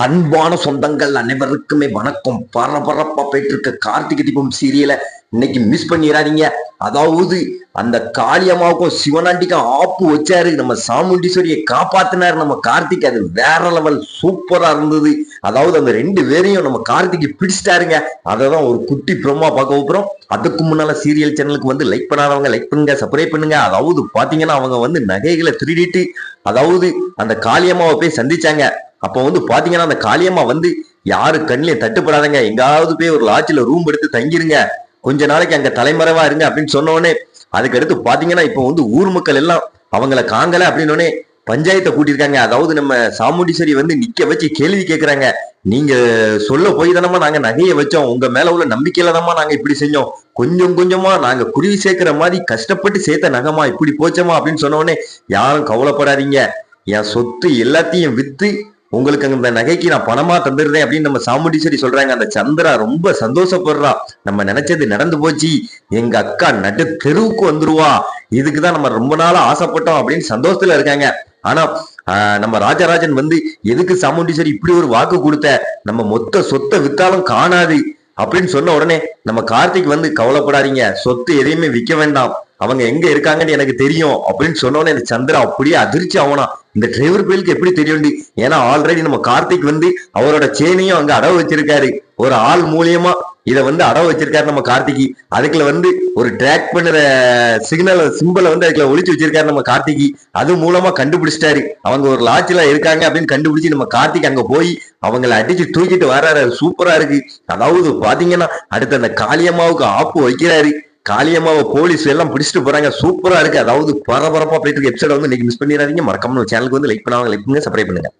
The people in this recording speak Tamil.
அன்பான சொந்தங்கள் அனைவருக்குமே வணக்கம். பரபரப்பா போயிட்டு இருக்க கார்த்திகை தீபம் சீரியலை இன்னைக்கு மிஸ் பண்ணிடாதீங்க. அதாவது அந்த காளியம்மாவுக்கும் சிவனாண்டிக்கும் ஆப்பு வச்சாரு, நம்ம சாமுண்டீஸ்வரியை காப்பாத்தினாரு நம்ம கார்த்திக். அது வேற லெவல் சூப்பரா இருந்தது. அதாவது அந்த ரெண்டு பேரையும் நம்ம கார்த்திக் பிடிச்சிட்டாருங்க. அததான் ஒரு குட்டி ப்ரோமா பார்க்க போறோம். அதுக்கு முன்னால சீரியல் சேனலுக்கு வந்து லைக் பண்ணாதவங்க லைக் பண்ணுங்க, சப்ஸ்கிரைப் பண்ணுங்க. அதாவது பாத்தீங்கன்னா அவங்க வந்து நகைகளை திருடிட்டு அதாவது அந்த காளியம்மாவை போய் சந்திச்சாங்க. அப்ப வந்து பாத்தீங்கன்னா அந்த காளியம்மா வந்து யாரு கண்ணிலையும் தட்டுப்படாதங்க, எங்காவது போய் ஒரு லாட்ஜில ரூம் எடுத்து தங்கிருங்க, கொஞ்ச நாளைக்கு அங்க தலைமறைவா இருங்க அப்படின்னு சொன்னோடனே அதுக்கு அடுத்து பாத்தீங்கன்னா இப்ப வந்து ஊர் மக்கள் எல்லாம் அவங்கள காங்கல அப்படின்னு பஞ்சாயத்தை கூட்டியிருக்காங்க. அதாவது நம்ம சாமுண்டீஸ்வரி வந்து நிக்க வச்சு கேள்வி கேட்கிறாங்க. நீங்க சொல்ல போய் தானமா நாங்க நகையை வச்சோம், உங்க மேல உள்ள நம்பிக்கையில தானமா நாங்க இப்படி செஞ்சோம், கொஞ்சம் கொஞ்சமா நாங்க குருவி சேர்க்கிற மாதிரி கஷ்டப்பட்டு சேர்த்த நகமா இப்படி போச்சோமா அப்படின்னு சொன்ன உடனே யாரும் கவலைப்படாதீங்க, என் சொத்து எல்லாத்தையும் வித்து உங்களுக்கு அந்த நகைக்கு நான் பணமா தந்துடுறேன் அப்படின்னு நம்ம சாமுண்டீஸ்வரி சொல்றாங்க. அந்த சந்திரா ரொம்ப சந்தோஷப்படுறா, நம்ம நினைச்சது நடந்து போச்சு, எங்க அக்கா நடு தெருவுக்கு வந்துருவா, இதுக்குதான் நம்ம ரொம்ப நாளா ஆசைப்பட்டோம் அப்படின்னு சந்தோஷத்துல இருக்காங்க. ஆனா நம்ம ராஜராஜன் வந்து எதுக்கு சாமுண்டீஸ்வரி இப்படி ஒரு வாக்கு கொடுத்த, நம்ம மொத்த சொத்தை வித்தாலும் காணாது அப்படின்னு சொன்ன உடனே நம்ம கார்த்திக் வந்து கவலைப்படாதீங்க, சொத்து எதையுமே விற்க வேண்டாம், அவங்க எங்க இருக்காங்கன்னு எனக்கு தெரியும் அப்படின்னு சொன்னோன்னே இந்த சந்திரா அப்படியே அதிர்ச்சி ஆகனா. இந்த டிரைவர் பேருக்கு எப்படி தெரியும், ஏன்னா ஆல்ரெடி நம்ம கார்த்திக் வந்து அவரோட சேனையும் அங்க அடவு வச்சிருக்காரு, ஒரு ஆள் மூலியமா இதை வந்து அடவு வச்சிருக்காரு நம்ம கார்த்திகி. அதுக்குள்ள வந்து ஒரு ட்ராக் பண்ணுற சிக்னல் சிம்பிளை வந்து அதுக்குள்ள ஒளிச்சு வச்சிருக்காரு நம்ம கார்த்திகி. அது மூலமா கண்டுபிடிச்சிட்டாரு அவங்க ஒரு லாட்ஜ்ல இருக்காங்க அப்படின்னு கண்டுபிடிச்சு நம்ம கார்த்திக் அங்க போய் அவங்களை அடிச்சு தூக்கிட்டு வர்றாரு. சூப்பரா இருக்கு. அதாவது பாத்தீங்கன்னா அடுத்து அந்த காளியம்மாவுக்கு ஆப்பு வைக்கிறாரு. காளியம்மாவை போலீஸ் எல்லாம் பிடிச்சிட்டு போறாங்க. சூப்பரா இருக்கு. அதாவது பரபரப்பா போயிட்டு இருக்கு எபிசோட வந்து இன்னைக்கு மிஸ் பண்ணிடாதீங்க. மறக்காம சேனலுக்கு வந்து லைக் பண்ணுங்க, சப்ஸ்கிரைப் பண்ணுங்க.